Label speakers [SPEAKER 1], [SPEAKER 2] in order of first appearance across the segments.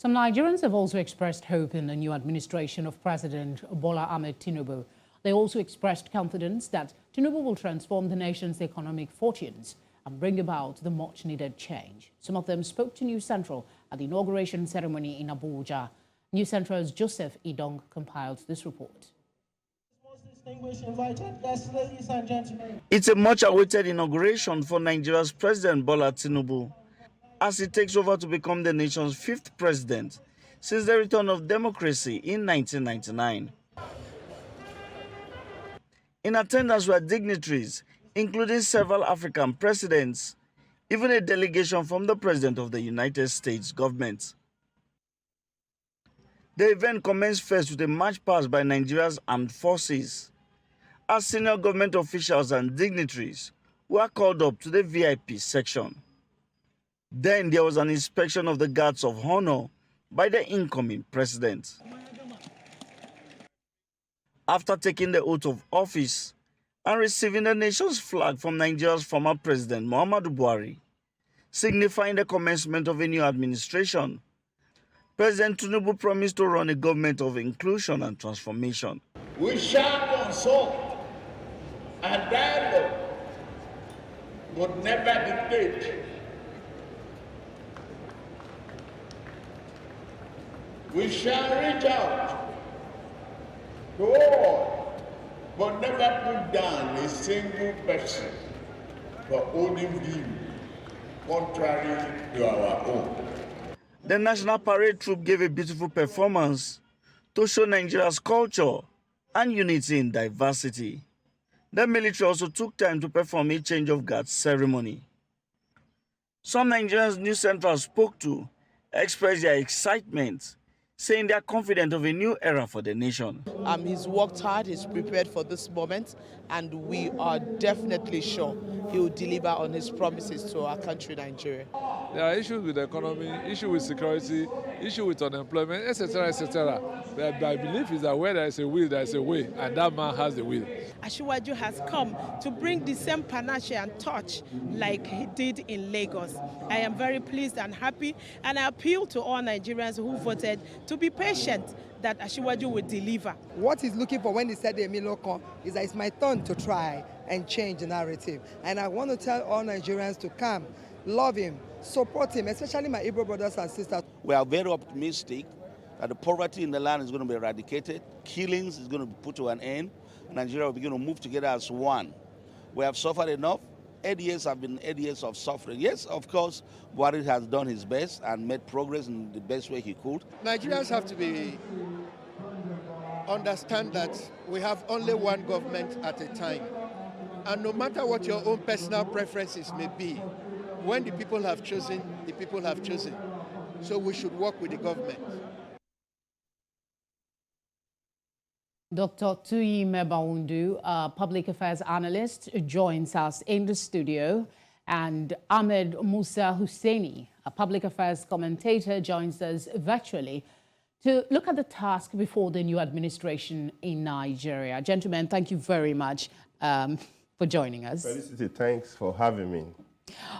[SPEAKER 1] Some Nigerians have also expressed hope in the new administration of President Bola Ahmed Tinubu. They also expressed confidence that Tinubu will transform the nation's economic fortunes and bring about the much-needed change. Some of them spoke to News Central at the inauguration ceremony in Abuja. News Central's Joseph Idong compiled this report.
[SPEAKER 2] It's a much-awaited inauguration for Nigeria's President Bola Tinubu, as he takes over to become the nation's 5th president since the return of democracy in 1999. In attendance were dignitaries, including several African presidents, even a delegation from the President of the United States government. The event commenced first with a march past by Nigeria's armed forces, as senior government officials and dignitaries were called up to the VIP section. Then there was an inspection of the guards of honor by the incoming president. After taking the oath of office and receiving the nation's flag from Nigeria's former President Muhammadu Buhari, signifying the commencement of a new administration, President Tinubu promised to run a government of inclusion and transformation.
[SPEAKER 3] We shall consult and dialogue would never dictate. We shall reach out to all, but never put down a single person for holding view contrary to our own.
[SPEAKER 2] The National Parade Troupe gave a beautiful performance to show Nigeria's culture and unity in diversity. The military also took time to perform a change of guard ceremony. Some Nigerians News Central spoke to expressed their excitement, saying they are confident of a new era for the nation.
[SPEAKER 4] He's worked hard, he's prepared for this moment, and we are definitely sure he will deliver on his promises to our country, Nigeria.
[SPEAKER 5] There are issues with the economy, issues with security, issues with unemployment, etc., etc. But my belief is that where there is a will, there is a way, and that man has the will.
[SPEAKER 6] Ezewuike has come to bring the same panache and touch like he did in Lagos. I am very pleased and happy, and I appeal to all Nigerians who voted to be patient that Ezewuike will deliver.
[SPEAKER 7] What he's looking for when he said the Emiloko is that it's my turn to try and change the narrative. And I want to tell all Nigerians to come, love him, support him, especially my Igbo brothers and sisters.
[SPEAKER 8] We are very optimistic that the poverty in the land is going to be eradicated, killings is going to be put to an end, Nigeria will begin to move together as one. We have suffered enough. 8 years have been 8 years of suffering. Yes, of course, Buhari has done his best and made progress in the best way he could.
[SPEAKER 9] Nigerians have to understand that we have only one government at a time. And no matter what your own personal preferences may be, when the people have chosen, the people have chosen. So we should work with the government.
[SPEAKER 1] Dr. Tuyi Mebawondu, public affairs analyst, joins us in the studio, and Ahmed Musa Husaini, a public affairs commentator, joins us virtually to look at the task before the new administration in Nigeria. Gentlemen, thank you very much for joining us.
[SPEAKER 10] Felicity, thanks for having me.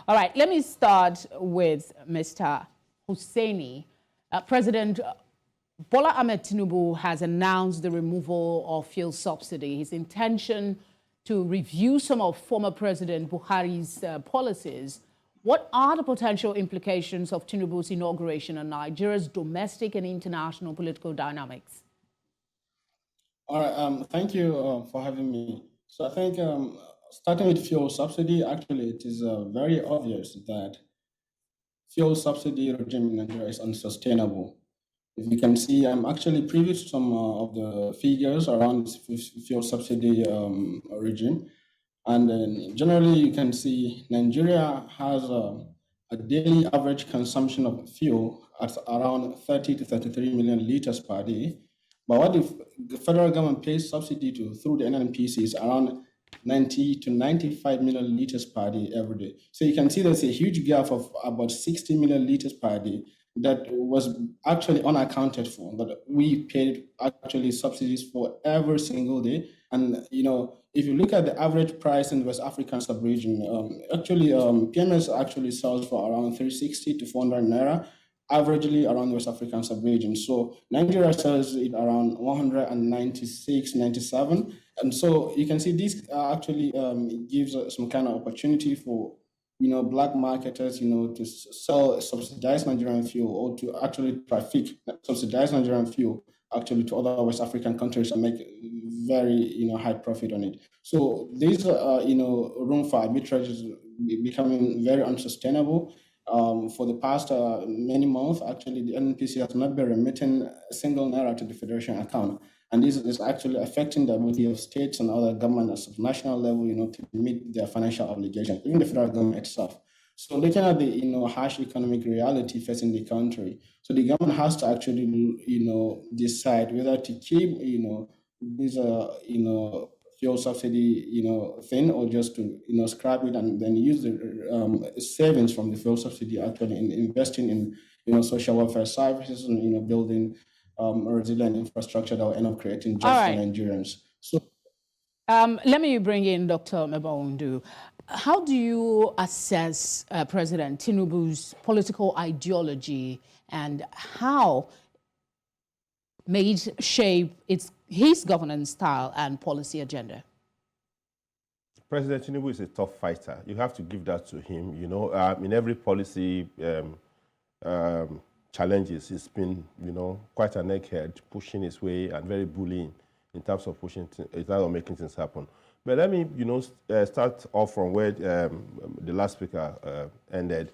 [SPEAKER 1] All right, let me start with Mr. Husaini. President Bola Ahmed Tinubu has announced the removal of fuel subsidy. His intention to review some of former President Buhari's policies. What are the potential implications of Tinubu's inauguration on Nigeria's domestic and international political dynamics?
[SPEAKER 11] All right, thank you for having me. So I think starting with fuel subsidy, actually it is very obvious that fuel subsidy regime in Nigeria is unsustainable. If you can see, I'm actually privy to some of the figures around this fuel subsidy regime. And generally, you can see Nigeria has a daily average consumption of fuel at around 30 to 33 million liters per day. But what if the federal government pays subsidy to through the NNPC is around 90 to 95 million liters per day every day. So you can see there's a huge gap of about 60 million liters per day that was actually unaccounted for, that we paid actually subsidies for every single day. And, you know, if you look at the average price in the West African sub-region, PMS actually sells for around 360 to 400 naira. averagely around West African sub-region. So Nigeria sells it around 196, 97. And so you can see this actually gives some kind of opportunity for, black marketers, to sell subsidized Nigerian fuel, or to actually traffic subsidized Nigerian fuel actually to other West African countries and make very, high profit on it. So there's, room for arbitrage is becoming very unsustainable. For the past many months, actually, the NPC has not been remitting a single naira to the federation account. And this is actually affecting the ability of states and other governments at national level, to meet their financial obligations, even the federal government itself. So looking at the, harsh economic reality facing the country, so the government has to actually, decide whether to keep, this, fuel subsidy, thing, or just to, scrap it and then use the savings from the fuel subsidy actually in investing in, social welfare services and, building a resilient infrastructure that will end up creating jobs for Nigerians. So,
[SPEAKER 1] let me bring in Dr. Mebawondu. How do you assess President Tinubu's political ideology and how may it shape his governance style and policy agenda?
[SPEAKER 10] President Tinubu is a tough fighter. You have to give that to him. In every policy challenges, he's been, quite an egghead, pushing his way and very bullying in terms of making things happen. But let me, start off from where the last speaker ended.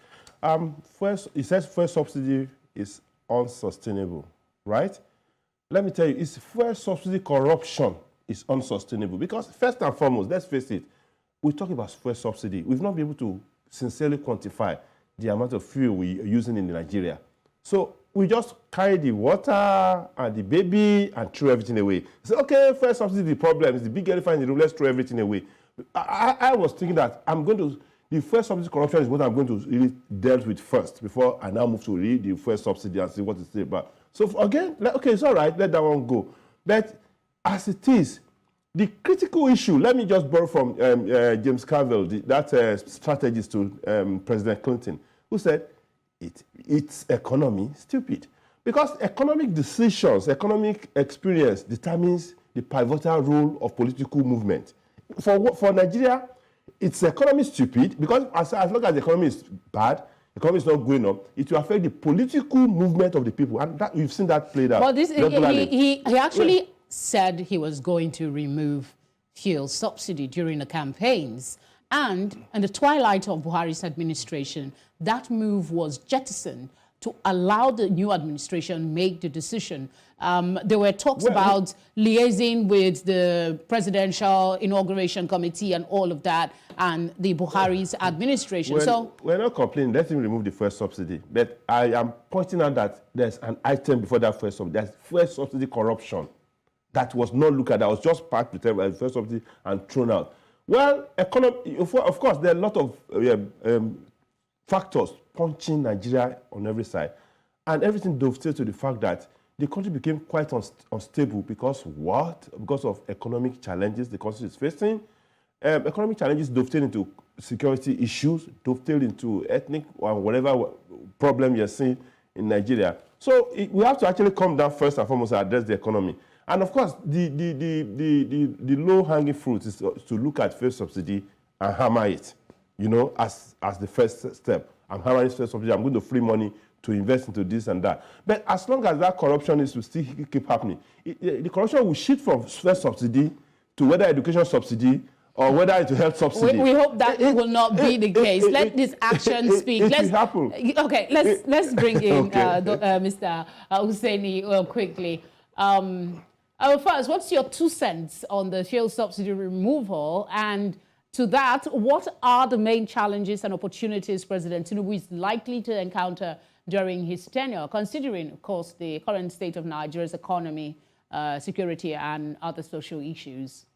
[SPEAKER 10] First, he says fuel subsidy is unsustainable, right? Let me tell you, it's fuel subsidy corruption is unsustainable because first and foremost, let's face it, we're talking about fuel subsidy. We've not been able to sincerely quantify the amount of fuel we're using in Nigeria. So we just carry the water and the baby and throw everything away. So, okay, fuel subsidy is the problem. It's the big elephant in the room. Let's throw everything away. I was thinking that the fuel subsidy corruption is what I'm going to really deal with first before I now move to read the fuel subsidy and see what it's about. So again, okay, it's all right, let that one go. But as it is, the critical issue, let me just borrow from James Carville, that strategist to President Clinton, who said, it's economy stupid. Because economic decisions, economic experience determines the pivotal role of political movement. For Nigeria, it's economy stupid because as long as the economy is bad, the economy is not going up, it will affect the political movement of the people. And that, we've seen that played out.
[SPEAKER 1] But he actually said he was going to remove fuel subsidy during the campaigns. And in the twilight of Buhari's administration, that move was jettisoned to allow the new administration make the decision. There were talks about liaising with the Presidential Inauguration Committee and all of that, and the Buhari's administration.
[SPEAKER 10] We're not complaining. Let him remove the fuel subsidy. But I am pointing out that there's an item before that fuel subsidy. There's fuel subsidy corruption that was not looked at. That was just part of the fuel subsidy and thrown out. Well, of course, there are a lot of factors punching Nigeria on every side. And everything dovetails to the fact that the country became quite unstable because what? Because of economic challenges the country is facing. Economic challenges dovetail into security issues, dovetail into ethnic or whatever problem you're seeing in Nigeria. So we have to actually come down first and foremost and address the economy. And of course, the low-hanging fruit is to look at fuel subsidy and hammer it, as the first step. I'm hammering fuel subsidy. I'm going to free money to invest into this and that. But as long as that corruption is to still keep happening, the corruption will shift from fuel subsidy to whether education subsidy or whether it's health subsidy.
[SPEAKER 1] We hope that will not be the case. Let this action speak.
[SPEAKER 10] Let's happen.
[SPEAKER 1] Okay, let's bring in Mr. Husaini quickly. First, what's your 2 cents on the fuel subsidy removal? And to that, what are the main challenges and opportunities President Tinubu is likely to encounter during his tenure, considering, of course, the current state of Nigeria's economy, security, and other social issues?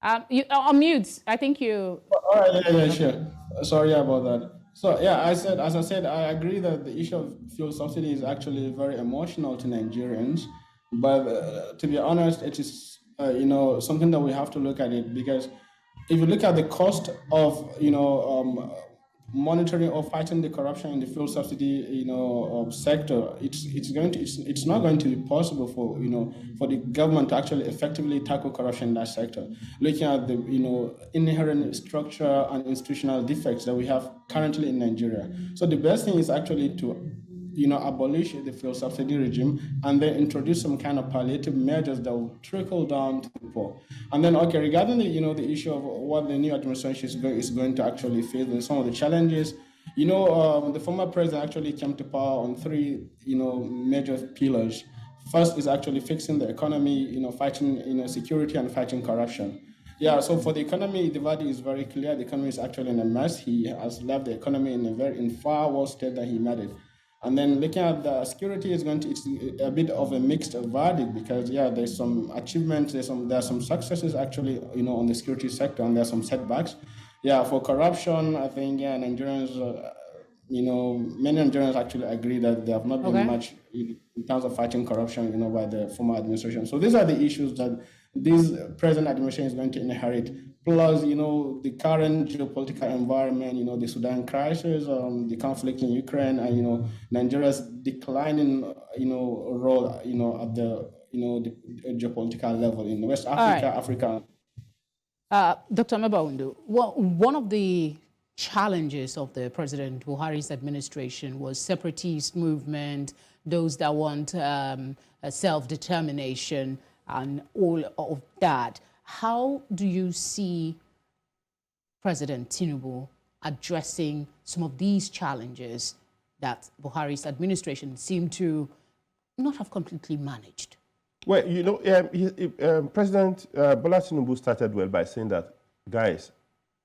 [SPEAKER 1] On mute. I think you...
[SPEAKER 11] All right, yeah, sure. Sorry about that. So, yeah, as I said, I agree that the issue of fuel subsidy is actually very emotional to Nigerians. But to be honest, it is, something that we have to look at it because if you look at the cost of, monitoring or fighting the corruption in the fuel subsidy, sector, it's not going to be possible for, for the government to actually effectively tackle corruption in that sector. Looking at the, inherent structural and institutional defects that we have currently in Nigeria. So the best thing is actually to, abolish the fuel subsidy regime and then introduce some kind of palliative measures that will trickle down to the poor. And then, okay, regarding the, the issue of what the new administration is going to actually face and some of the challenges, the former president actually came to power on three, major pillars. First is actually fixing the economy, fighting, security and fighting corruption. Yeah, so for the economy, the verdict is very clear. The economy is actually in a mess. He has left the economy in far worse state than he made it. And then looking at the security, it's a bit of a mixed verdict because, yeah, there's some achievements, there are some successes actually, on the security sector, and there's some setbacks. Yeah, for corruption, I think, yeah, Nigerians, many Nigerians actually agree that there have not been much in terms of fighting corruption, by the former administration. So these are the issues that this present administration is going to inherit. Plus, the current geopolitical environment, the Sudan crisis, the conflict in Ukraine, and, Nigeria's declining, role, at the, the geopolitical level in West Africa, Africa.
[SPEAKER 1] Dr. Mebawondu, one of the challenges of the President Buhari's administration was separatist movement, those that want self-determination and all of that. How do you see President Tinubu addressing some of these challenges that Buhari's administration seemed to not have completely managed?
[SPEAKER 10] Well, President Bola Tinubu started well by saying that, guys,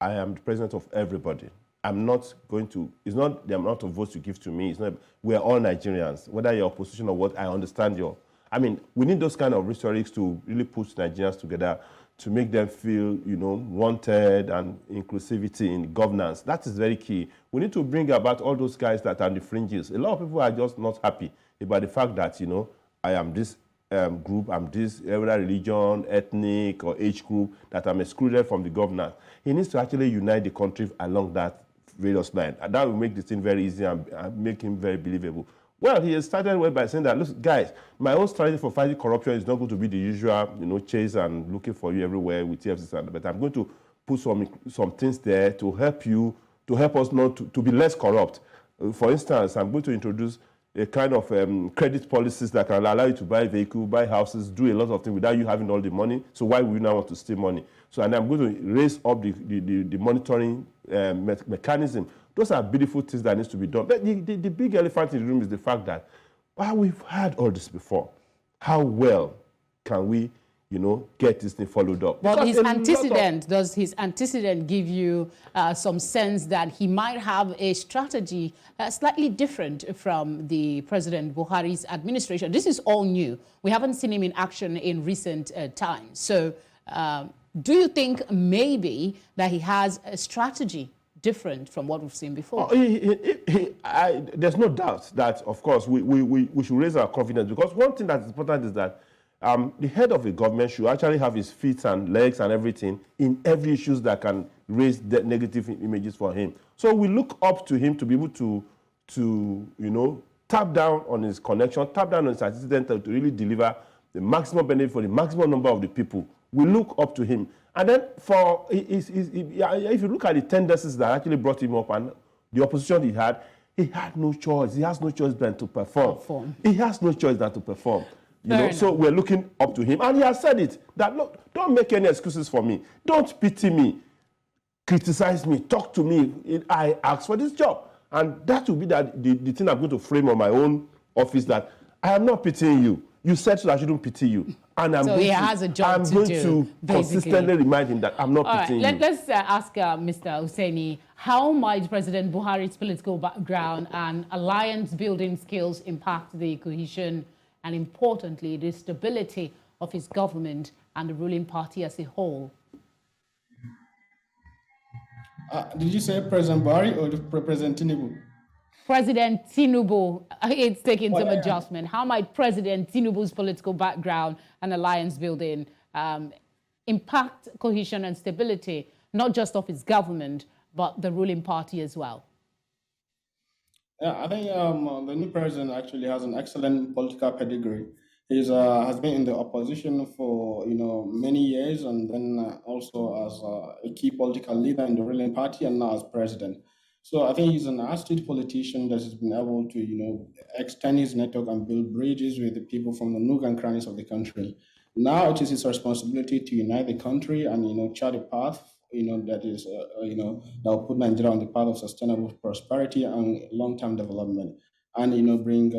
[SPEAKER 10] I am the president of everybody. I'm not going to, it's not the amount of votes you give to me. It's not, we're all Nigerians, whether you're opposition or what, I understand your. I mean, we need those kind of rhetorics to really put Nigerians together, to make them feel, wanted and inclusivity in governance. That is very key. We need to bring about all those guys that are on the fringes. A lot of people are just not happy about the fact that, I am this group, I'm this whether religion, ethnic, or age group, that I'm excluded from the governance. He needs to actually unite the country along that various line. And that will make this thing very easy and make him very believable. Well, he has started well by saying that, look, guys, my own strategy for fighting corruption is not going to be the usual, chase and looking for you everywhere with TFCs, but I'm going to put some things there to help you, to help us not to be less corrupt. For instance, I'm going to introduce a kind of credit policies that can allow you to buy vehicles, buy houses, do a lot of things without you having all the money. So why would you now want to steal money? So, and I'm going to raise up the monitoring mechanism. Those are beautiful things that needs to be done. But the big elephant in the room is the fact that, well, we've had all this before. How well can we, get this thing followed up?
[SPEAKER 1] But his antecedent, does his antecedent give you some sense that he might have a strategy slightly different from the President Buhari's administration? This is all new. We haven't seen him in action in recent times. So do you think maybe that he has a strategy different from what we've seen before?
[SPEAKER 10] There's no doubt that, of course, we should raise our confidence, because one thing that's important is that the head of a government should actually have his feet and legs and everything in every issue that can raise the negative images for him. So we look up to him to be able to tap down on his connection, tap down on his antecedent to really deliver the maximum benefit for the maximum number of the people. We look up to him. And then if you look at the tendencies that actually brought him up and the opposition he had no choice. He has no choice than to perform. He has no choice than to perform. So we're looking up to him. And he has said it, that, look, don't make any excuses for me. Don't pity me. Criticize me. Talk to me. I asked for this job. And that will be the thing I'm going to frame on my own office, that I am not pitying you. You said so I shouldn't pity you. And I'm going to consistently remind him that I'm not pitying you.
[SPEAKER 1] Let's ask Mr. Husaini, how might President Buhari's political background and alliance-building skills impact the cohesion and, importantly, the stability of his government and the ruling party as a whole?
[SPEAKER 11] Did you say President Buhari or President Tinubu?
[SPEAKER 1] President Tinubu, it's taking some adjustment. How might President Tinubu's political background and alliance building impact cohesion and stability not just of his government, but the ruling party as well?
[SPEAKER 11] Yeah, I think the new president actually has an excellent political pedigree. He's has been in the opposition for many years, and then also as a key political leader in the ruling party, and now as president. So I think he's an astute politician that has been able to extend his network and build bridges with the people from the nook and crannies of the country. Now it is his responsibility to unite the country and chart a path that is that will put Nigeria on the path of sustainable prosperity and long-term development, and bring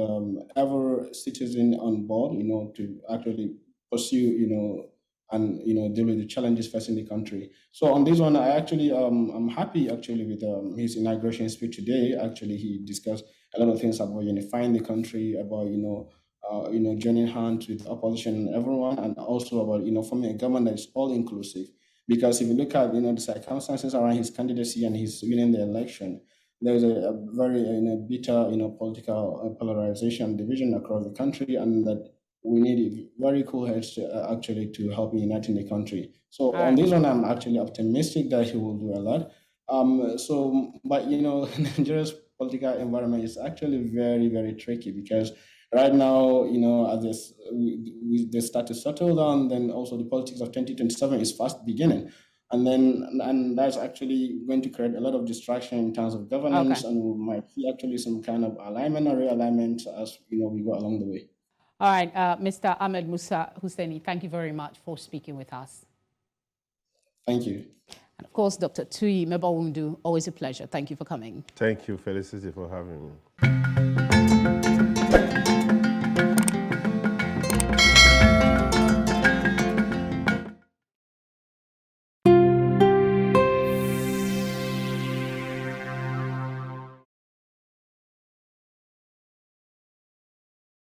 [SPEAKER 11] every citizen on board to actually pursue and deal with the challenges facing the country. So on this one, I actually I'm happy actually with his inauguration speech today. Actually, he discussed a lot of things about unifying the country, about joining hands with opposition and everyone, and also about forming a government that is all inclusive. Because if you look at the circumstances around his candidacy and his winning the election, there's a very bitter political polarization division across the country, and that we need very cool heads to actually to help in uniting the country. So on this one, I'm actually optimistic that he will do a lot. But Nigeria's political environment is actually very, very tricky, because right now, as they start to settle down, then also the politics of 2027 is fast beginning. And that's actually going to create a lot of distraction in terms of governance, and we might see actually some kind of alignment or realignment as we go along the way.
[SPEAKER 1] All right, Mr. Ahmed Musa Husaini, thank you very much for speaking with us.
[SPEAKER 11] Thank you.
[SPEAKER 1] And of course, Dr. Tuyi Mebawondu, always a pleasure. Thank you for coming.
[SPEAKER 10] Thank you, Felicity, for having me.